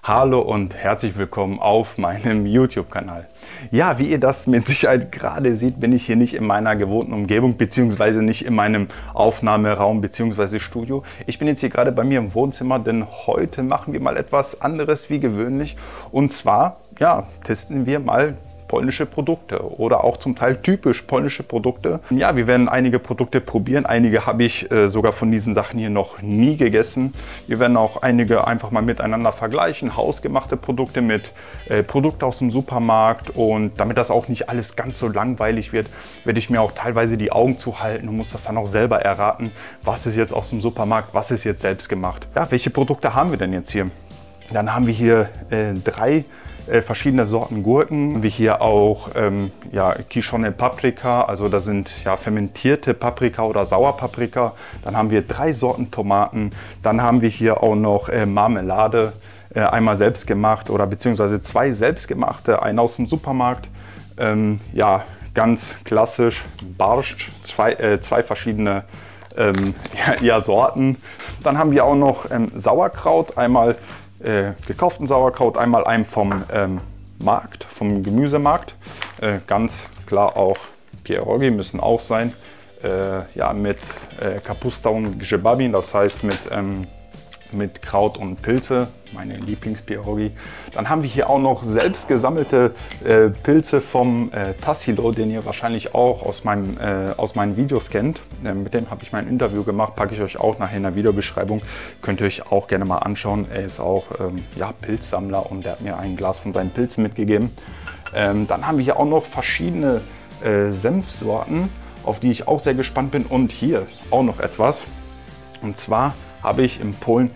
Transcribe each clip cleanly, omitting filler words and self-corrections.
Hallo und herzlich willkommen auf meinem YouTube-Kanal. Ja, wie ihr das mit Sicherheit gerade seht, bin ich hier nicht in meiner gewohnten Umgebung, beziehungsweise nicht in meinem Aufnahmeraum bzw. Studio. Ich bin jetzt hier gerade bei mir im Wohnzimmer, denn heute machen wir mal etwas anderes wie gewöhnlich. Und zwar, ja, testen wir mal polnische Produkte oder auch zum Teil typisch polnische Produkte. Ja, wir werden einige Produkte probieren. Einige habe ich sogar von diesen Sachen hier noch nie gegessen. Wir werden auch einige einfach mal miteinander vergleichen. Hausgemachte Produkte mit Produkten aus dem Supermarkt. Und damit das auch nicht alles ganz so langweilig wird, werde ich mir auch teilweise die Augen zuhalten und muss das dann auch selber erraten, was ist jetzt aus dem Supermarkt, was ist jetzt selbst gemacht. Ja, welche Produkte haben wir denn jetzt hier? Dann haben wir hier drei verschiedene Sorten Gurken. Wir hier auch ja, Kiszone Paprika, also das sind ja fermentierte Paprika oder Sauerpaprika. Dann haben wir 3 Sorten Tomaten. Dann haben wir hier auch noch Marmelade, einmal selbst gemacht oder beziehungsweise 2 selbstgemachte, einen aus dem Supermarkt. Ja, ganz klassisch Barszcz, zwei verschiedene ja, Sorten. Dann haben wir auch noch Sauerkraut, einmal gekauften Sauerkraut, einmal einen vom Markt, vom Gemüsemarkt. Ganz klar auch pierogi müssen auch sein. Ja, mit Kapusta und Grzybabi, das heißt mit Kraut und Pilze, meine Lieblingspierogi. Dann haben wir hier auch noch selbst gesammelte Pilze vom Tassilo, den ihr wahrscheinlich auch aus meinen Videos kennt. Mit dem habe ich mein Interview gemacht, packe ich euch auch nachher in der Videobeschreibung. Könnt ihr euch auch gerne mal anschauen. Er ist auch ja, Pilzsammler und der hat mir ein Glas von seinen Pilzen mitgegeben. Dann haben wir hier auch noch verschiedene Senfsorten, auf die ich auch sehr gespannt bin. Und hier auch noch etwas. Und zwar habe ich in Polen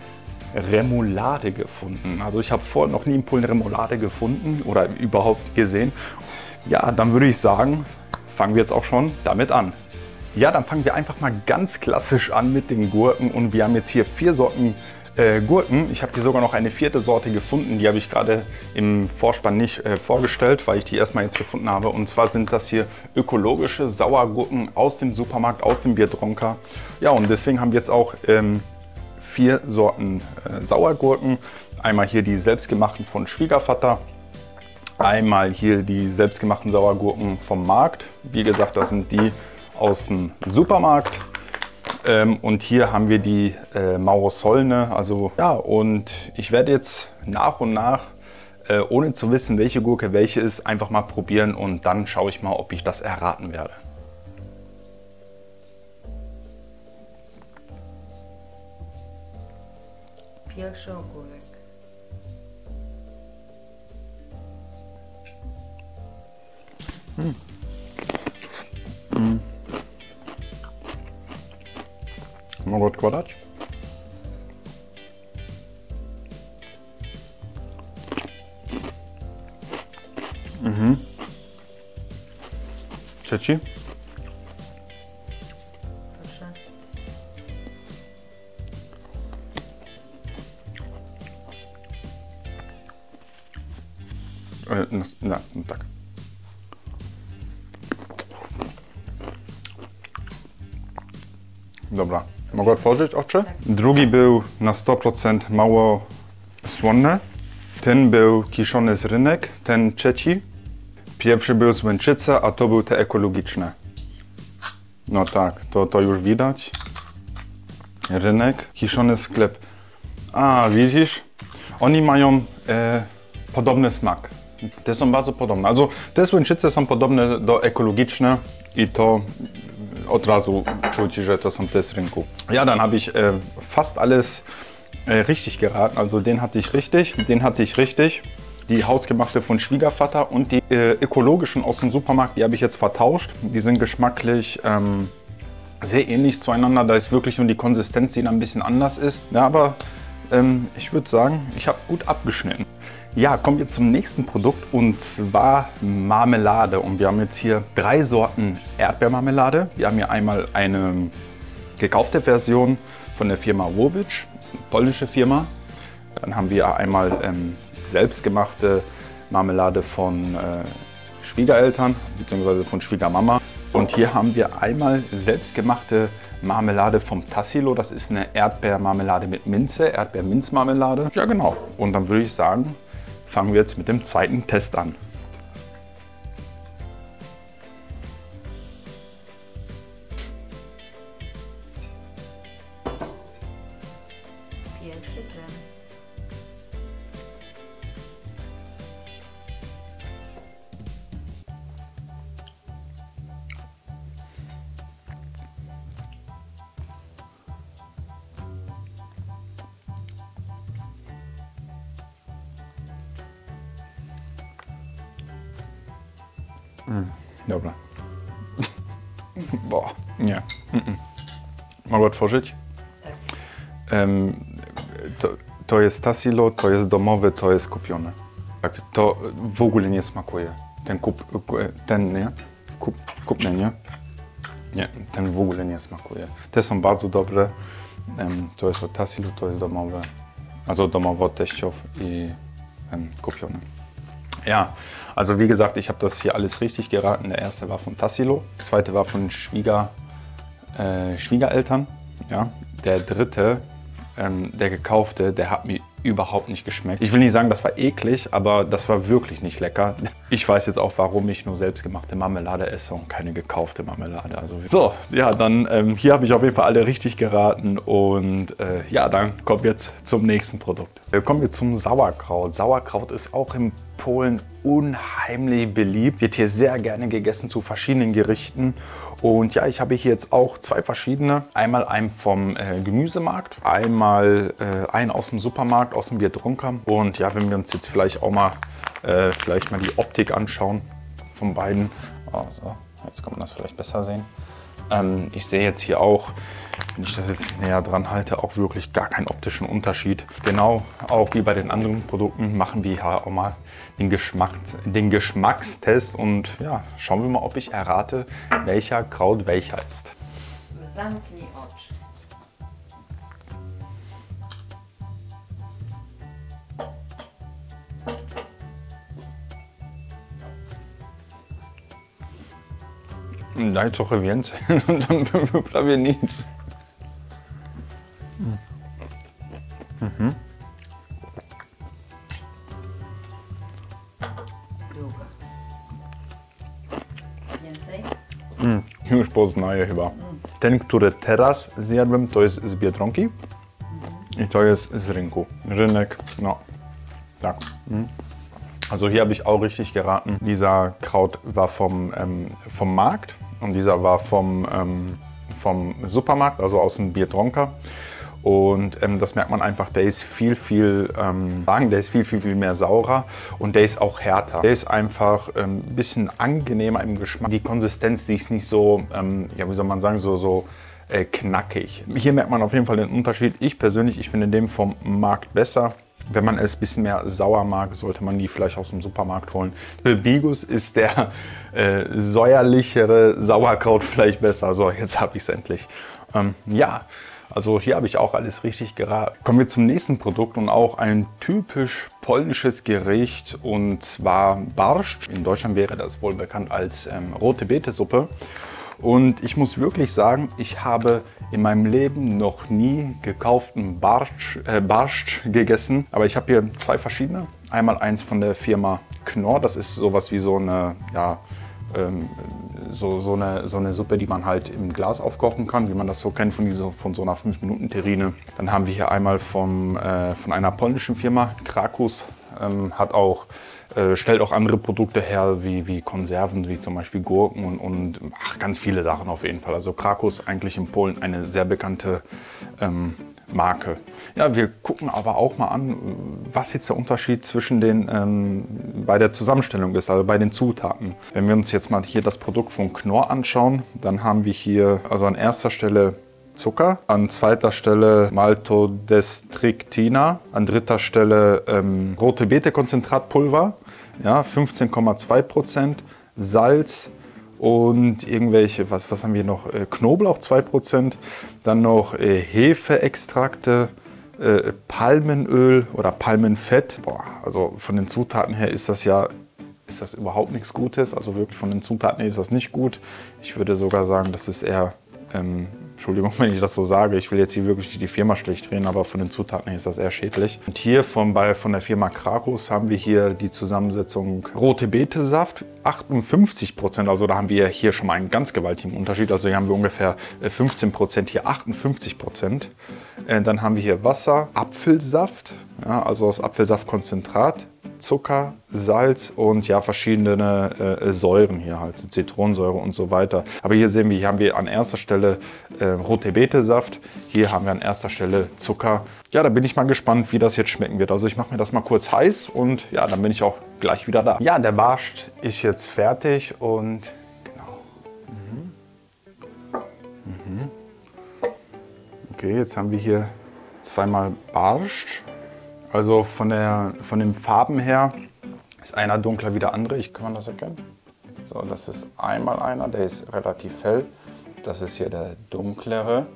Remoulade gefunden. Also ich habe vorher noch nie in Polen Remoulade gefunden oder überhaupt gesehen. Ja, dann würde ich sagen, fangen wir jetzt auch schon damit an. Ja, dann fangen wir einfach mal ganz klassisch an mit den Gurken. Und wir haben jetzt hier 4 Sorten Gurken. Ich habe hier sogar noch eine 4. Sorte gefunden. Die habe ich gerade im Vorspann nicht vorgestellt, weil ich die erstmal jetzt gefunden habe. Und zwar sind das hier ökologische Sauergurken aus dem Supermarkt, aus dem Biedronka. Ja, und deswegen haben wir jetzt auch 4 Sorten Sauergurken. Einmal hier die selbstgemachten von Schwiegervater. Einmal hier die selbstgemachten Sauergurken vom Markt. Wie gesagt, das sind die aus dem Supermarkt. Und hier haben wir die Maurosolne. Also ja, und ich werde jetzt nach und nach, ohne zu wissen, welche Gurke welche ist, einfach mal probieren und dann schaue ich mal, ob ich das erraten werde. Pierwszy ogórek. Mogę odkładać? Trzeci? Proszę. No, tak. Dobra, mogę otworzyć oczy? Drugi był na 100% mało słony. Ten był kiszony z rynek, ten trzeci. Pierwszy był z Łęczyca, a to były te ekologiczne. No tak, to już widać. Rynek, kiszony sklep. A, widzisz? Oni mają podobny smak. Te są bardzo podobne. Also te słończyce są podobne do ekologiczne i to od razu czuć, że to są te z rynku. Ja, dann habe ich fast alles richtig geraten. Also den hatte ich richtig, den hatte ich richtig. Die hausgemachte von Schwiegervater und die ökologischen aus dem Supermarkt, die habe ich jetzt vertauscht. Die sind geschmacklich sehr ähnlich zueinander. Da ist wirklich nur die Konsistenz, die dann ein bisschen anders ist. Ja, aber ich würde sagen, ich habe gut abgeschnitten. Ja, kommen wir zum nächsten Produkt und zwar Marmelade. Und wir haben jetzt hier 3 Sorten Erdbeermarmelade. Wir haben hier einmal eine gekaufte Version von der Firma Woolwich, das ist eine polnische Firma. Dann haben wir einmal selbstgemachte Marmelade von Schwiegereltern bzw. von Schwiegermama. Und hier haben wir einmal selbstgemachte Marmelade vom Tassilo. Das ist eine Erdbeermarmelade mit Minze, Erdbeer-Minzmarmelade. Ja, genau. Und dann würde ich sagen, fangen wir jetzt mit dem zweiten Test an. Dobra. Bo, nie. Mogę otworzyć? Tak. To jest Tassilo, to jest domowy, to jest kupione. Tak, to w ogóle nie smakuje. Ten nie? Kupny, nie? Nie, ten w ogóle nie smakuje. Te są bardzo dobre. To jest od Tassilo, to jest domowe. Also domowe od teściów i kupione. Ja, also wie gesagt, ich habe das hier alles richtig geraten. Der erste war von Tassilo, der zweite war von Schwiegereltern. Ja. Der dritte, der gekaufte, der hat mir überhaupt nicht geschmeckt. Ich will nicht sagen, das war eklig, aber das war wirklich nicht lecker. Ich weiß jetzt auch, warum ich nur selbstgemachte Marmelade esse und keine gekaufte Marmelade. Also so, ja, dann hier habe ich auf jeden Fall alle richtig geraten und ja, dann kommen wir jetzt zum nächsten Produkt. Kommen wir zum Sauerkraut. Sauerkraut ist auch in Polen unheimlich beliebt, wird hier sehr gerne gegessen zu verschiedenen Gerichten. Und ja, ich habe hier jetzt auch zwei verschiedene. Einmal einen vom Gemüsemarkt, einmal einen aus dem Supermarkt, aus dem Biedronka. Und ja, wenn wir uns jetzt vielleicht auch mal, die Optik anschauen von beiden. Also, jetzt kann man das vielleicht besser sehen. Ich sehe jetzt hier auch, wenn ich das jetzt näher dran halte, auch wirklich gar keinen optischen Unterschied. Genau, auch wie bei den anderen Produkten machen wir hier auch mal den Geschmackstest und ja, schauen wir mal, ob ich errate, welcher Kraut welcher ist. Zamknij oczy. Daj trochę więcej, tam było prawie nic. Długo. Więcej? Już poznaję chyba. Ten, który teraz zjadłem, to jest z Biedronki i to jest z rynku. Rynek, no, tak. Also hier habe ich auch richtig geraten. Dieser Kraut war vom Markt und dieser war vom Supermarkt, also aus dem Biedronka. Und das merkt man einfach, der ist viel mehr saurer und der ist auch härter. Der ist einfach ein bisschen angenehmer im Geschmack. Die Konsistenz, die ist nicht so, ja, wie soll man sagen, so knackig. Hier merkt man auf jeden Fall den Unterschied. Ich persönlich, ich finde den vom Markt besser. Wenn man es ein bisschen mehr sauer mag, sollte man die vielleicht aus dem Supermarkt holen. Für Bigus ist der säuerlichere Sauerkraut vielleicht besser. So, jetzt habe ich es endlich. Ja, also hier habe ich auch alles richtig geraten. Kommen wir zum nächsten Produkt und auch ein typisch polnisches Gericht und zwar Barszcz. In Deutschland wäre das wohl bekannt als rote Beete-Suppe. Und ich muss wirklich sagen, ich habe in meinem Leben noch nie gekauften Barszcz gegessen. Aber ich habe hier zwei verschiedene. Einmal eins von der Firma Knorr. Das ist sowas wie so eine, ja, so eine Suppe, die man halt im Glas aufkochen kann, wie man das so kennt von so einer 5-Minuten-Terrine. Dann haben wir hier einmal von einer polnischen Firma, Krakus, stellt auch andere Produkte her, wie Konserven, wie zum Beispiel Gurken und ganz viele Sachen auf jeden Fall. Also Krakus eigentlich in Polen eine sehr bekannte Marke. Ja, wir gucken aber auch mal an, was jetzt der Unterschied zwischen den bei der Zusammenstellung ist, also bei den Zutaten. Wenn wir uns jetzt mal hier das Produkt von Knorr anschauen, dann haben wir hier also an erster Stelle Zucker, an zweiter Stelle Maltodextrina, an dritter Stelle rote Beete-Konzentratpulver, ja, 15,2%, Salz und irgendwelche, was haben wir noch, Knoblauch 2%, dann noch Hefeextrakte, Palmenöl oder Palmenfett. Boah, also von den Zutaten her ist das ja ist das überhaupt nichts Gutes. Also wirklich von den Zutaten her ist das nicht gut. Ich würde sogar sagen, das ist eher, Entschuldigung, wenn ich das so sage, ich will jetzt hier wirklich die Firma schlecht reden, aber von den Zutaten her ist das eher schädlich. Und hier von der Firma Krakus haben wir hier die Zusammensetzung rote Betesaft, 58%, also da haben wir hier schon mal einen ganz gewaltigen Unterschied. Also hier haben wir ungefähr 15%, hier 58%. Dann haben wir hier Wasser, Apfelsaft, ja, also aus Apfelsaftkonzentrat, Zucker, Salz und ja, verschiedene Säuren hier halt, Zitronensäure und so weiter. Aber hier sehen wir, hier haben wir an erster Stelle rote Betesaft, hier haben wir an erster Stelle Zucker. Ja, da bin ich mal gespannt, wie das jetzt schmecken wird. Also ich mache mir das mal kurz heiß und ja, dann bin ich auch gleich wieder da. Ja, der Barst ist jetzt fertig und genau. Okay, jetzt haben wir hier zweimal Barst. Also von den Farben her ist einer dunkler wie der andere. Kann man das erkennen? So, das ist einmal einer, der ist relativ hell. Das ist hier der dunklere.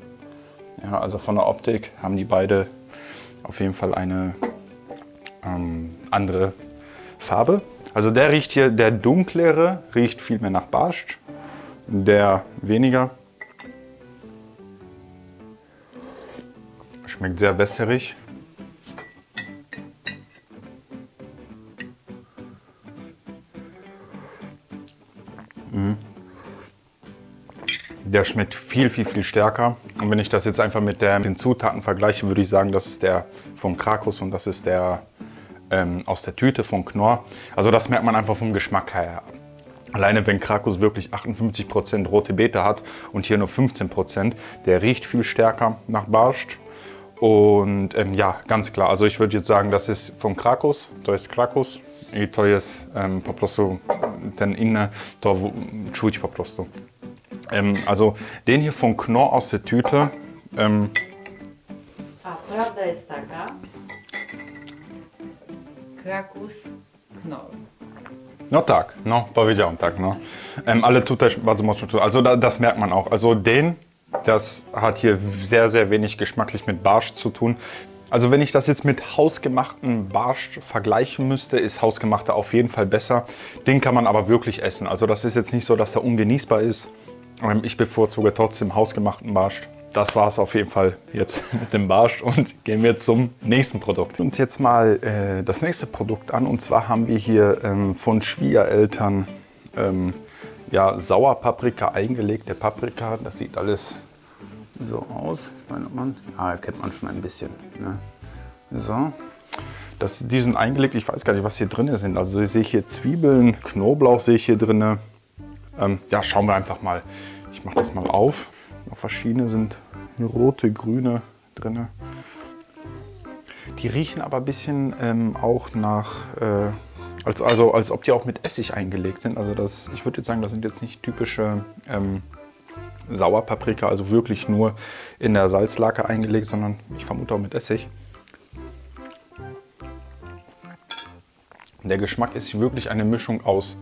Ja, also von der Optik haben die beide auf jeden Fall eine andere Farbe. Also der riecht hier, der dunklere riecht viel mehr nach Barst. Der weniger schmeckt sehr wässrig. Der schmeckt viel stärker. Und wenn ich das jetzt einfach mit den Zutaten vergleiche, würde ich sagen, das ist der von Krakus und das ist der aus der Tüte von Knorr. Also das merkt man einfach vom Geschmack her. Alleine wenn Krakus wirklich 58% rote Beete hat und hier nur 15%, der riecht viel stärker nach Barst. Und ja, ganz klar, also ich würde jetzt sagen, das ist von Krakus, to jest Krakus i to jest po prostu ten inny, to czuć po prostu. Also den hier von Knorr aus der Tüte. A prawda jest taka, Krakus, Knorr. No tak, no powiedziałem tak, no. Ale tu też bardzo mocno, also das merkt man auch. Also das hat hier sehr wenig geschmacklich mit Barst zu tun. Also wenn ich das jetzt mit hausgemachten Barst vergleichen müsste, ist hausgemachter auf jeden Fall besser. Den kann man aber wirklich essen. Also das ist jetzt nicht so, dass er ungenießbar ist. Ich bevorzuge trotzdem hausgemachten Barst. Das war es auf jeden Fall jetzt mit dem Barst und gehen wir zum nächsten Produkt. Uns jetzt mal das nächste Produkt an und zwar haben wir hier von Schwiegereltern ja, Sauerpaprika, eingelegte Paprika. Das sieht alles so aus. Ich meine, erkennt man schon ein bisschen. Ne? So. Die sind eingelegt, ich weiß gar nicht, was hier drin sind. Also ich sehe hier Zwiebeln, Knoblauch sehe ich hier drin. Ja, schauen wir einfach mal. Ich mache das mal auf. Noch verschiedene sind rote, grüne drin. Die riechen aber ein bisschen auch nach, als ob die auch mit Essig eingelegt sind. Also ich würde jetzt sagen, das sind jetzt nicht typische Sauerpaprika, also wirklich nur in der Salzlake eingelegt, sondern ich vermute auch mit Essig. Der Geschmack ist wirklich eine Mischung aus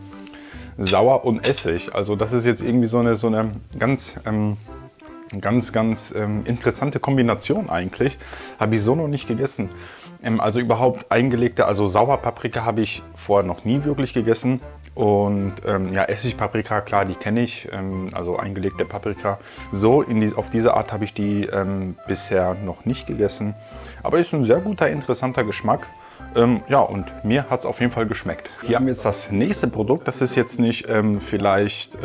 Sauer und Essig. Also das ist jetzt irgendwie so eine ganz interessante Kombination eigentlich. Habe ich so noch nicht gegessen. Also überhaupt eingelegte, also Sauerpaprika habe ich vorher noch nie wirklich gegessen. Und ja, Essigpaprika, klar, die kenne ich. Also eingelegte Paprika. So auf diese Art habe ich die bisher noch nicht gegessen. Aber ist ein sehr guter, interessanter Geschmack. Ja, und mir hat es auf jeden Fall geschmeckt. Hier haben wir jetzt das nächste Produkt. Das ist jetzt nicht vielleicht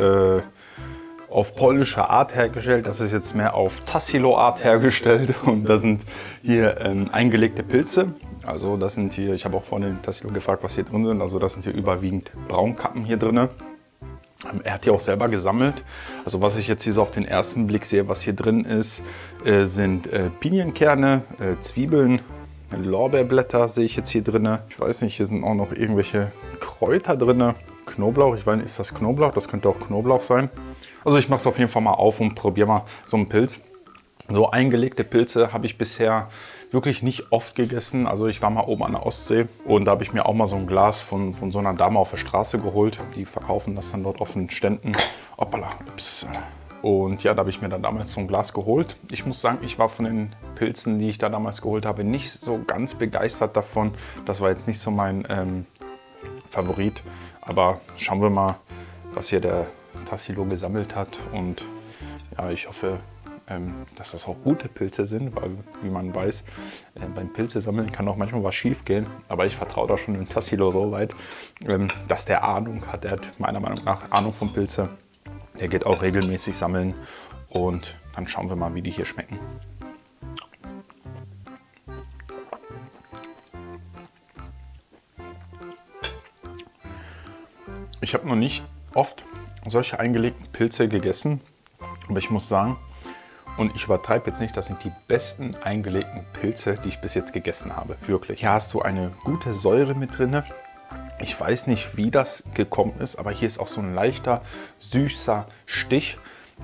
auf polnische Art hergestellt. Das ist jetzt mehr auf Tassilo-Art hergestellt. Und da sind hier eingelegte Pilze. Also das sind hier, ich habe auch vorhin Tassilo gefragt, was hier drin sind. Also das sind hier überwiegend Braunkappen hier drin. Er hat die auch selber gesammelt. Also was ich jetzt hier so auf den ersten Blick sehe, was hier drin ist, sind Pinienkerne, Zwiebeln, Lorbeerblätter sehe ich jetzt hier drin. Ich weiß nicht, hier sind auch noch irgendwelche Kräuter drin. Knoblauch, ich weiß nicht, ist das Knoblauch? Das könnte auch Knoblauch sein. Also ich mache es auf jeden Fall mal auf und probiere mal so einen Pilz. So eingelegte Pilze habe ich bisher wirklich nicht oft gegessen. Also ich war mal oben an der Ostsee und da habe ich mir auch mal so ein Glas von so einer Dame auf der Straße geholt. Die verkaufen das dann dort auf den Ständen. Hoppala, ups. Und ja, da habe ich mir dann damals so ein Glas geholt. Ich muss sagen, ich war von den Pilzen, die ich da damals geholt habe, nicht so ganz begeistert davon. Das war jetzt nicht so mein Favorit. Aber schauen wir mal, was hier der Tassilo gesammelt hat. Und ja, ich hoffe, dass das auch gute Pilze sind, weil, wie man weiß, beim Pilze sammeln kann auch manchmal was schief gehen. Aber ich vertraue da schon dem Tassilo so weit, dass der Ahnung hat. Er hat meiner Meinung nach Ahnung von Pilze. Er geht auch regelmäßig sammeln und dann schauen wir mal, wie die hier schmecken. Ich habe noch nicht oft solche eingelegten Pilze gegessen, aber ich muss sagen, und ich übertreibe jetzt nicht, das sind die besten eingelegten Pilze, die ich bis jetzt gegessen habe. Wirklich. Hier hast du eine gute Säure mit drin. Ich weiß nicht, wie das gekommen ist, aber hier ist auch so ein leichter, süßer Stich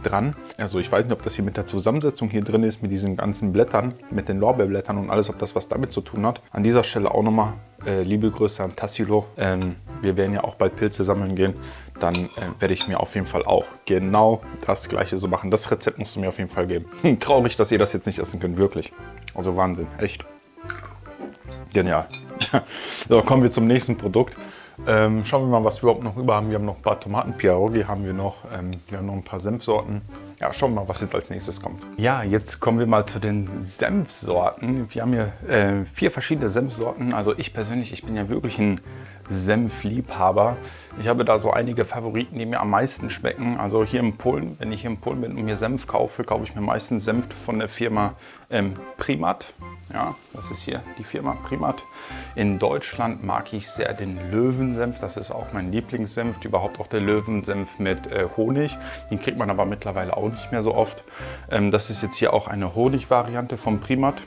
dran. Also ich weiß nicht, ob das hier mit der Zusammensetzung hier drin ist, mit diesen ganzen Blättern, mit den Lorbeerblättern und alles, ob das was damit zu tun hat. An dieser Stelle auch nochmal liebe Grüße an Tassilo. Wir werden ja auch bald Pilze sammeln gehen. Dann werde ich mir auf jeden Fall auch genau das Gleiche so machen. Das Rezept musst du mir auf jeden Fall geben. Traurig, dass ihr das jetzt nicht essen könnt, wirklich. Also Wahnsinn, echt. Genial. So, kommen wir zum nächsten Produkt. Schauen wir mal, was wir überhaupt noch über haben. Wir haben noch ein paar Tomaten, Pierogi haben wir noch noch ein paar Senfsorten. Ja, schauen wir mal, was jetzt als nächstes kommt. Ja, jetzt kommen wir mal zu den Senfsorten. Wir haben hier 4 verschiedene Senfsorten. Also ich persönlich, ich bin ja wirklich ein Senfliebhaber. Ich habe da so einige Favoriten, die mir am meisten schmecken. Also hier in Polen, wenn ich hier in Polen bin und mir Senf kaufe, kaufe ich mir meistens Senf von der Firma Primat. Ja, das ist hier die Firma Primat. In Deutschland mag ich sehr den Löwensenf. Das ist auch mein Lieblingssenf. Überhaupt auch der Löwensenf mit Honig. Den kriegt man aber mittlerweile auch nicht mehr so oft. Das ist jetzt hier auch eine Honigvariante von Primat.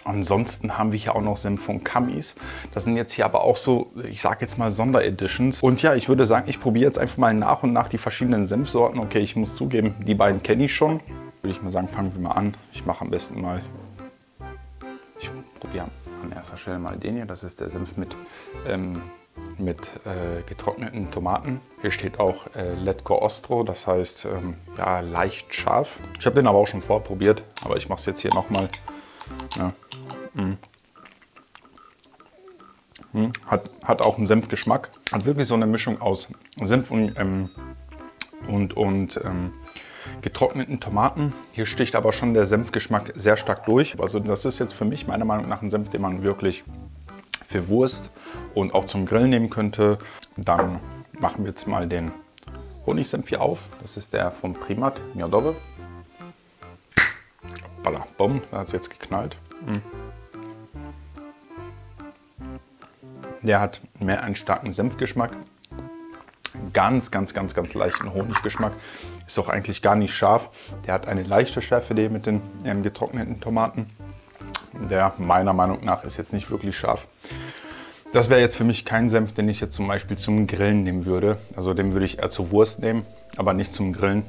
Ansonsten haben wir hier auch noch Senf von Kamis. Das sind jetzt hier aber auch so, ich sage jetzt mal Sondereditions. Und ja, ich würde sagen, ich probiere jetzt einfach mal nach und nach die verschiedenen Senfsorten. Okay, ich muss zugeben, die beiden kenne ich schon. Würde ich mal sagen, fangen wir mal an. Ich mache am besten mal, ich probiere an erster Stelle mal den hier. Das ist der Senf mit getrockneten Tomaten. Hier steht auch Letko Ostro, das heißt ja, leicht scharf. Ich habe den aber auch schon vorprobiert, aber ich mache es jetzt hier nochmal. Ja. Hat auch einen Senfgeschmack. Hat wirklich so eine Mischung aus Senf und getrockneten Tomaten. Hier sticht aber schon der Senfgeschmack sehr stark durch. Also das ist jetzt für mich meiner Meinung nach ein Senf, den man wirklich für Wurst und auch zum Grillen nehmen könnte. Dann machen wir jetzt mal den Honigsenf hier auf. Das ist der vom Primat Miodowy. Balla, bumm, da hat es jetzt geknallt. Der hat mehr einen starken Senfgeschmack. Ganz leichten Honiggeschmack. Ist auch eigentlich gar nicht scharf. Der hat eine leichte Schärfe mit den getrockneten Tomaten. Der meiner Meinung nach ist jetzt nicht wirklich scharf. Das wäre jetzt für mich kein Senf, den ich jetzt zum Beispiel zum Grillen nehmen würde. Also den würde ich eher zur Wurst nehmen, aber nicht zum Grillen.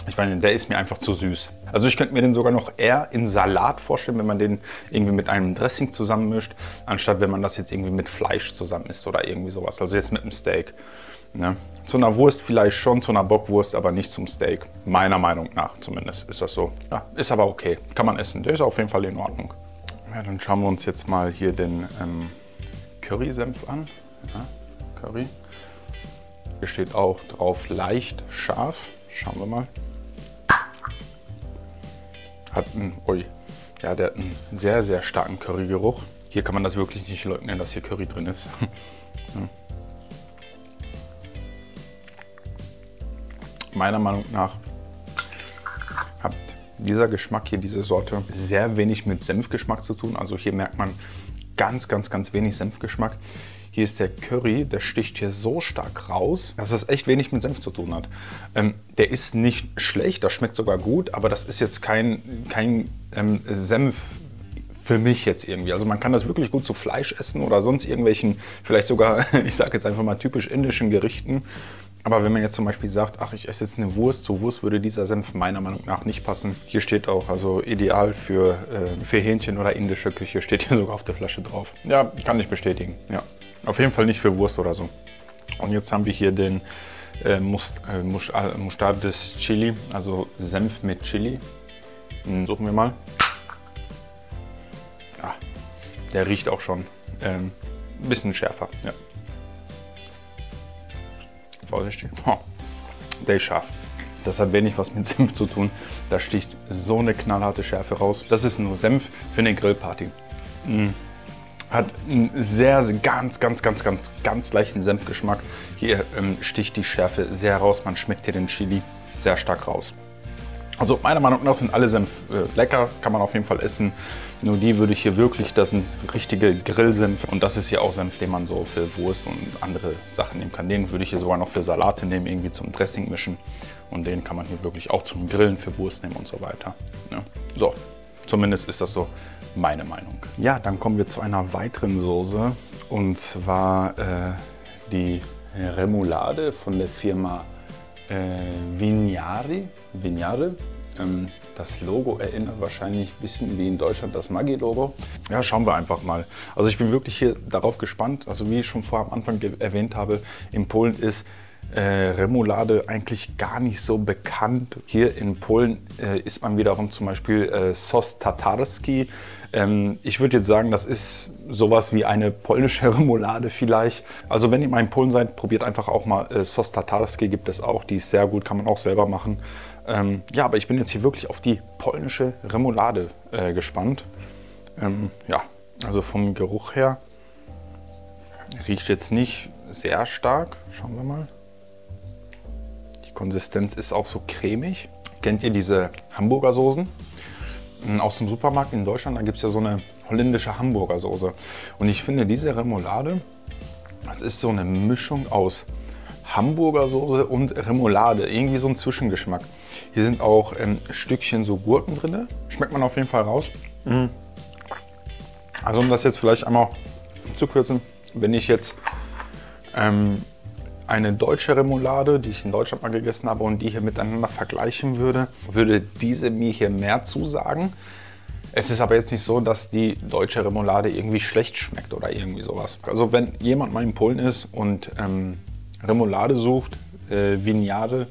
Ich meine, der ist mir einfach zu süß. Also ich könnte mir den sogar noch eher in Salat vorstellen, wenn man den irgendwie mit einem Dressing zusammenmischt, anstatt wenn man das jetzt irgendwie mit Fleisch zusammen isst oder irgendwie sowas. Also jetzt mit einem Steak. Ne? Zu einer Wurst vielleicht schon, zu einer Bockwurst, aber nicht zum Steak. Meiner Meinung nach zumindest ist das so. Ja, ist aber okay, kann man essen. Der ist auf jeden Fall in Ordnung. Ja, dann schauen wir uns jetzt mal hier den Curry-Senf an. Ja, Curry. Hier steht auch drauf leicht scharf. Schauen wir mal. Der hat einen sehr starken Currygeruch. Hier kann man das wirklich nicht leugnen, dass hier Curry drin ist. Meiner Meinung nach hat dieser Geschmack hier, diese Sorte, sehr wenig mit Senfgeschmack zu tun. Also hier merkt man ganz wenig Senfgeschmack. Hier ist der Curry, der sticht hier so stark raus, dass es echt wenig mit Senf zu tun hat. Der ist nicht schlecht, das schmeckt sogar gut, aber das ist jetzt kein Senf für mich jetzt irgendwie. Also man kann das wirklich gut zu Fleisch essen oder sonst irgendwelchen, vielleicht sogar, ich sage jetzt einfach mal typisch indischen Gerichten. Aber wenn man jetzt zum Beispiel sagt, ach, ich esse jetzt eine Wurst, zur Wurst würde dieser Senf meiner Meinung nach nicht passen. Hier steht auch, also ideal für Hähnchen oder indische Küche, steht hier sogar auf der Flasche drauf. Ja, kann ich bestätigen, ja. Auf jeden Fall nicht für Wurst oder so. Und jetzt haben wir hier den Mostardes Chili, also Senf mit Chili. Den suchen wir mal. Ja, der riecht auch schon ein bisschen schärfer. Ja. Vorsichtig. Oh, der ist scharf. Das hat wenig was mit Senf zu tun. Da sticht so eine knallharte Schärfe raus. Das ist nur Senf für eine Grillparty. Hat einen ganz leichten Senfgeschmack. Hier sticht die Schärfe sehr raus. Man schmeckt hier den Chili sehr stark raus. Also meiner Meinung nach sind alle Senf lecker, kann man auf jeden Fall essen. Nur die würde ich hier wirklich, das sind richtige Grillsenf. Und das ist hier auch Senf, den man so für Wurst und andere Sachen nehmen kann. Den würde ich hier sogar noch für Salate nehmen, irgendwie zum Dressing mischen. Und den kann man hier wirklich auch zum Grillen für Wurst nehmen und so weiter. Ja. So, zumindest ist das so meine Meinung. Ja, dann kommen wir zu einer weiteren Soße. Und zwar die Remoulade von der Firma Vignare. Das Logo erinnert wahrscheinlich ein bisschen wie in Deutschland das Maggi-Logo. Ja, schauen wir einfach mal. Also ich bin wirklich hier darauf gespannt. Also wie ich schon vorher am Anfang erwähnt habe, in Polen ist Remoulade eigentlich gar nicht so bekannt. Hier in Polen isst man wiederum zum Beispiel Sos Tatarski. Ich würde jetzt sagen, das ist sowas wie eine polnische Remoulade vielleicht. Also wenn ihr mal in Polen seid, probiert einfach auch mal Sos Tatarski, gibt es auch. Die ist sehr gut, kann man auch selber machen. Ja, aber ich bin jetzt hier wirklich auf die polnische Remoulade gespannt. Ja, also vom Geruch her riecht jetzt nicht sehr stark. Schauen wir mal. Die Konsistenz ist auch so cremig. Kennt ihr diese Hamburger Soßen? Aus dem Supermarkt in Deutschland, da gibt es ja so eine holländische Hamburger Soße. Und ich finde diese Remoulade, das ist so eine Mischung aus Hamburger Soße und Remoulade. Irgendwie so ein Zwischengeschmack. Hier sind auch Stückchen so Gurken drin. Schmeckt man auf jeden Fall raus. Also um das jetzt vielleicht einmal zu kürzen, wenn ich jetzt eine deutsche Remoulade, die ich in Deutschland mal gegessen habe und die hier miteinander vergleichen würde, würde diese mir hier mehr zusagen. Es ist aber jetzt nicht so, dass die deutsche Remoulade irgendwie schlecht schmeckt oder irgendwie sowas. Also wenn jemand mal in Polen ist und Remoulade sucht, Vignare,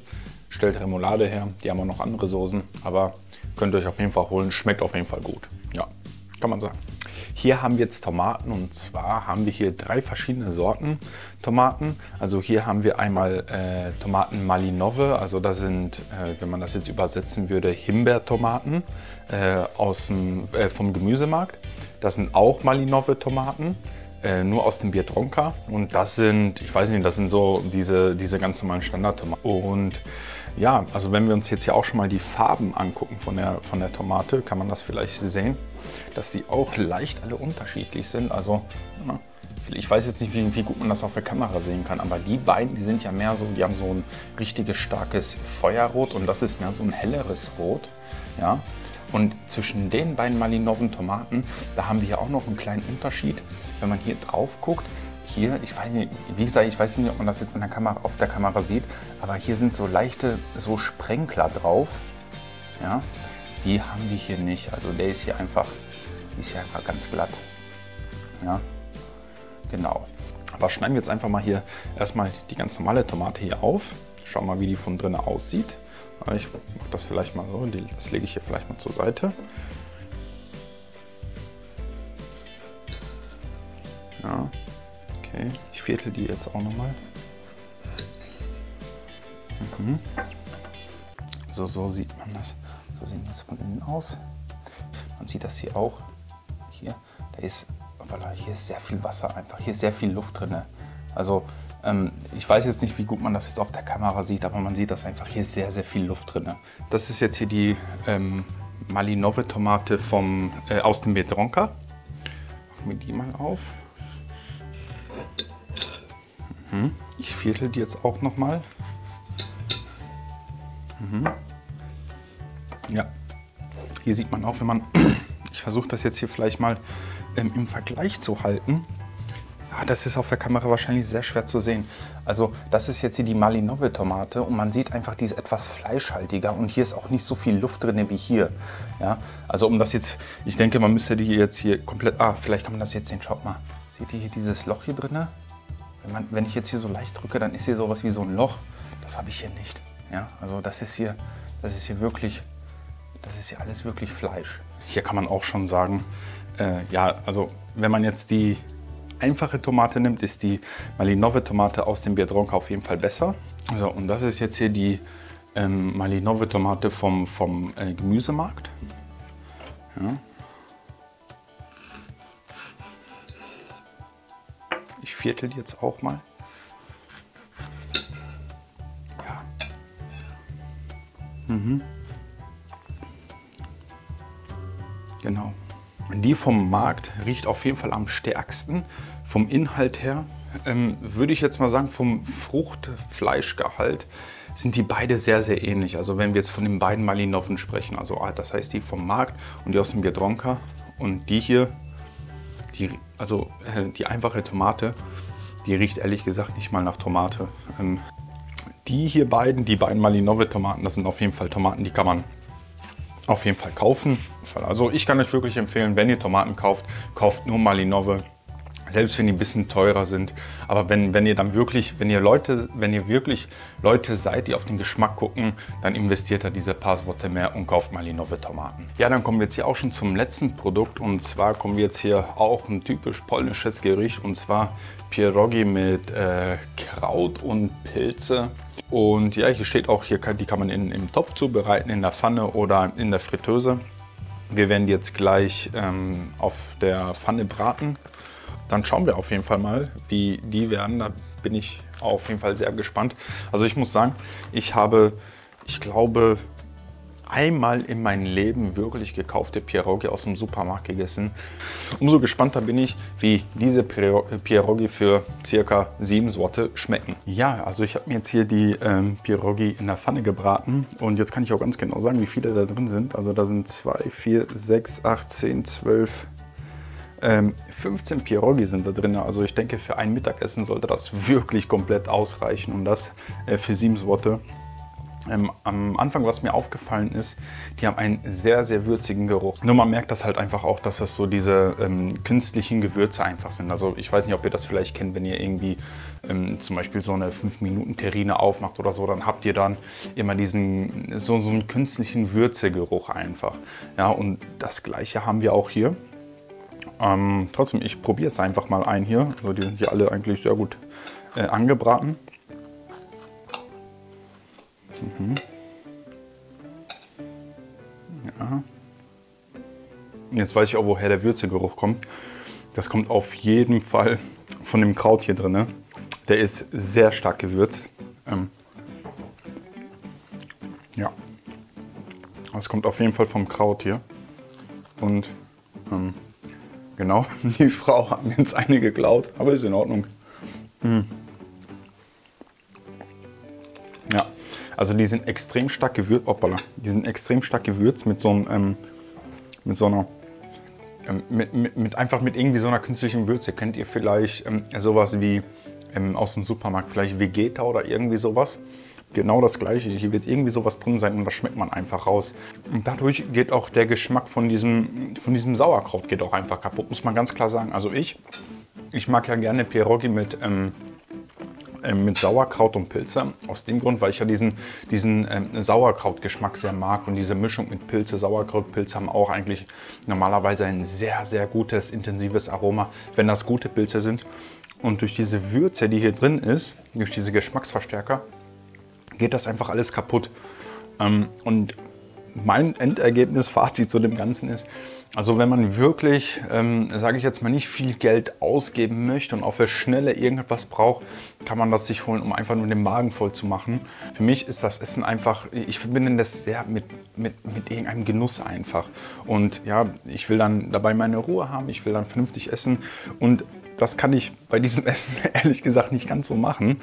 stellt Remoulade her. Die haben auch noch andere Soßen, aber könnt ihr euch auf jeden Fall holen. Schmeckt auf jeden Fall gut. Ja, kann man sagen. Hier haben wir jetzt Tomaten und zwar haben wir hier 3 verschiedene Sorten Tomaten. Also hier haben wir einmal Tomaten Malinove, also das sind, wenn man das jetzt übersetzen würde, Himbeertomaten vom Gemüsemarkt. Das sind auch Malinove Tomaten. Nur aus dem Biedronka und das sind, ich weiß nicht, das sind so diese ganz normalen Standardtomaten. Und ja, also wenn wir uns jetzt hier auch schon mal die Farben angucken von der Tomate, kann man das vielleicht sehen, dass die auch leicht alle unterschiedlich sind. Also ich weiß jetzt nicht, wie gut man das auf der Kamera sehen kann, aber die beiden, die sind ja mehr so, die haben so ein richtiges starkes Feuerrot und das ist mehr so ein helleres Rot. Ja. Und zwischen den beiden Malinoven Tomaten, da haben wir hier auch noch einen kleinen Unterschied. Wenn man hier drauf guckt, hier, ich weiß nicht, wie gesagt, ich weiß nicht, ob man das jetzt auf der Kamera sieht, aber hier sind so leichte so Sprenkler drauf. Ja, die haben wir hier nicht. Also der ist hier einfach, ganz glatt. Ja, genau. Aber schneiden wir jetzt einfach mal hier erstmal die ganz normale Tomate hier auf. Schauen mal, wie die von drinnen aussieht. Ich mache das vielleicht mal so, das lege ich hier vielleicht mal zur Seite. Ja, okay, ich viertel die jetzt auch nochmal. So sieht man das. So sieht das von innen aus. Man sieht das hier auch. Hier ist sehr viel Wasser einfach. Hier ist sehr viel Luft drin. Also ich weiß jetzt nicht, wie gut man das jetzt auf der Kamera sieht, aber man sieht das einfach. Hier ist sehr viel Luft drin. Das ist jetzt hier die Malinove Tomate aus dem Biedronka. Machen wir die mal auf. Ich viertel die jetzt auch nochmal. Ja, hier sieht man auch, wenn man, ich versuche das jetzt hier vielleicht mal im Vergleich zu halten. Ja, das ist auf der Kamera wahrscheinlich sehr schwer zu sehen. Also das ist jetzt hier die Malinove Tomate und man sieht einfach, die ist etwas fleischhaltiger und hier ist auch nicht so viel Luft drin wie hier. Ja, also um das jetzt, ich denke, man müsste die jetzt hier komplett, vielleicht kann man das jetzt sehen, schaut mal. Seht ihr hier dieses Loch hier drin? Wenn ich jetzt hier so leicht drücke, dann ist hier sowas wie so ein Loch. Das habe ich hier nicht. Ja, also das ist hier wirklich, das ist hier alles wirklich Fleisch. Hier kann man auch schon sagen, ja, also wenn man jetzt die einfache Tomate nimmt, ist die Malinove-Tomate aus dem Biedronka auf jeden Fall besser. So, und das ist jetzt hier die Malinove-Tomate vom Gemüsemarkt. Ja. Ich viertel jetzt auch mal. Ja. Genau. Die vom Markt riecht auf jeden Fall am stärksten. Vom Inhalt her würde ich jetzt mal sagen, vom Fruchtfleischgehalt sind die beide sehr, sehr ähnlich. Also wenn wir jetzt von den beiden Malinoven sprechen, also das heißt die vom Markt und die aus dem Biedronka und die hier, die einfache Tomate, die riecht ehrlich gesagt nicht mal nach Tomate. Die beiden Malinove-Tomaten, das sind auf jeden Fall Tomaten, die kann man auf jeden Fall kaufen. Also ich kann euch wirklich empfehlen, wenn ihr Tomaten kauft, kauft nur Malinove. Selbst wenn die ein bisschen teurer sind. Aber wenn ihr wirklich Leute seid, die auf den Geschmack gucken, dann investiert da diese paar Zlote mehr und kauft Malinove Tomaten. Ja, dann kommen wir jetzt hier auch schon zum letzten Produkt. Und zwar kommen wir jetzt hier auch ein typisch polnisches Gericht. Und zwar Pierogi mit Kraut und Pilze. Und ja, hier steht auch, die kann man im Topf zubereiten, in der Pfanne oder in der Fritteuse. Wir werden die jetzt gleich auf der Pfanne braten. Dann schauen wir auf jeden Fall mal, wie die werden. Da bin ich auf jeden Fall sehr gespannt. Also ich muss sagen, ich glaube, einmal in meinem Leben wirklich gekaufte Pierogi aus dem Supermarkt gegessen. Umso gespannter bin ich, wie diese Pierogi für ca. 7 Zlote schmecken. Ja, also ich habe mir jetzt hier die Pierogi in der Pfanne gebraten und jetzt kann ich auch ganz genau sagen, wie viele da drin sind. Also da sind 2, 4, 6, 8, 10, 12... 15 Pierogi sind da drin, also ich denke, für ein Mittagessen sollte das wirklich komplett ausreichen und das für 7 Zlote. Am Anfang, was mir aufgefallen ist, die haben einen sehr, sehr würzigen Geruch. Nur man merkt das halt einfach auch, dass das so diese künstlichen Gewürze einfach sind. Also ich weiß nicht, ob ihr das vielleicht kennt, wenn ihr irgendwie zum Beispiel so eine 5-Minuten-Terrine aufmacht oder so, dann habt ihr dann immer diesen so einen künstlichen Würzegeruch einfach. Ja, und das Gleiche haben wir auch hier. Trotzdem, ich probiere jetzt einfach mal einen hier. Also die sind hier alle eigentlich sehr gut angebraten. Ja. Jetzt weiß ich auch, woher der Würzegeruch kommt. Das kommt auf jeden Fall von dem Kraut hier drin. Der ist sehr stark gewürzt. Ja. Das kommt auf jeden Fall vom Kraut hier. Und genau, die Frau hat mir jetzt eine geklaut, aber ist in Ordnung. Ja, also die sind extrem stark gewürzt. Hoppala, die sind extrem stark gewürzt mit so einer, einfach mit irgendwie so einer künstlichen Würze. Kennt ihr vielleicht sowas wie aus dem Supermarkt, vielleicht Vegeta oder irgendwie sowas? Genau das Gleiche. Hier wird irgendwie sowas drin sein und das schmeckt man einfach raus. Und dadurch geht auch der Geschmack von diesem Sauerkraut geht auch einfach kaputt, muss man ganz klar sagen. Also ich mag ja gerne Pierogi mit Sauerkraut und Pilze. Aus dem Grund, weil ich ja diesen Sauerkrautgeschmack sehr mag und diese Mischung mit Pilze, Sauerkraut, Pilze haben auch eigentlich normalerweise ein sehr, sehr gutes, intensives Aroma, wenn das gute Pilze sind. Und durch diese Würze, die hier drin ist, durch diese Geschmacksverstärker, geht das einfach alles kaputt. Und mein Endergebnis, Fazit zu dem Ganzen ist, also wenn man wirklich, sage ich jetzt mal, nicht viel Geld ausgeben möchte und auf der Schnelle irgendetwas braucht, kann man das sich holen, um einfach nur den Magen voll zu machen. Für mich ist das Essen einfach, ich verbinde das sehr mit irgendeinem Genuss einfach. Und ja, ich will dann dabei meine Ruhe haben, ich will dann vernünftig essen und das kann ich bei diesem Essen ehrlich gesagt nicht ganz so machen.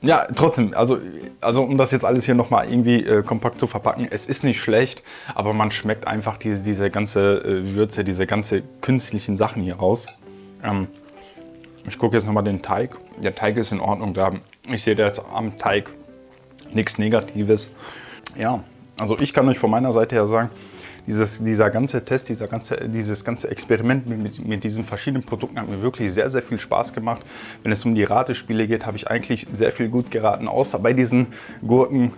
Ja, trotzdem, also um das jetzt alles hier nochmal irgendwie kompakt zu verpacken, es ist nicht schlecht, aber man schmeckt einfach diese ganze Würze, diese ganze künstlichen Sachen hier raus. Ich gucke jetzt nochmal den Teig. Der Teig ist in Ordnung, ich sehe da jetzt am Teig nichts Negatives. Ja, also ich kann euch von meiner Seite her sagen, dieser ganze Test, dieses ganze Experiment mit diesen verschiedenen Produkten hat mir wirklich sehr, sehr viel Spaß gemacht. Wenn es um die Ratespiele geht, habe ich eigentlich sehr viel gut geraten, außer bei diesen Gurken.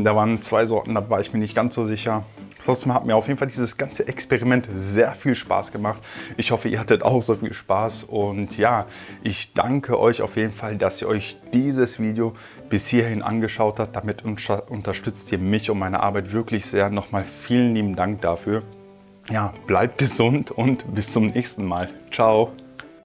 Da waren 2 Sorten, da war ich mir nicht ganz so sicher. Trotzdem hat mir auf jeden Fall dieses ganze Experiment sehr viel Spaß gemacht. Ich hoffe, ihr hattet auch so viel Spaß. Und ja, ich danke euch auf jeden Fall, dass ihr euch dieses Video bis hierhin angeschaut habt. Damit unterstützt ihr mich und meine Arbeit wirklich sehr. Nochmal vielen lieben Dank dafür. Ja, bleibt gesund und bis zum nächsten Mal. Ciao.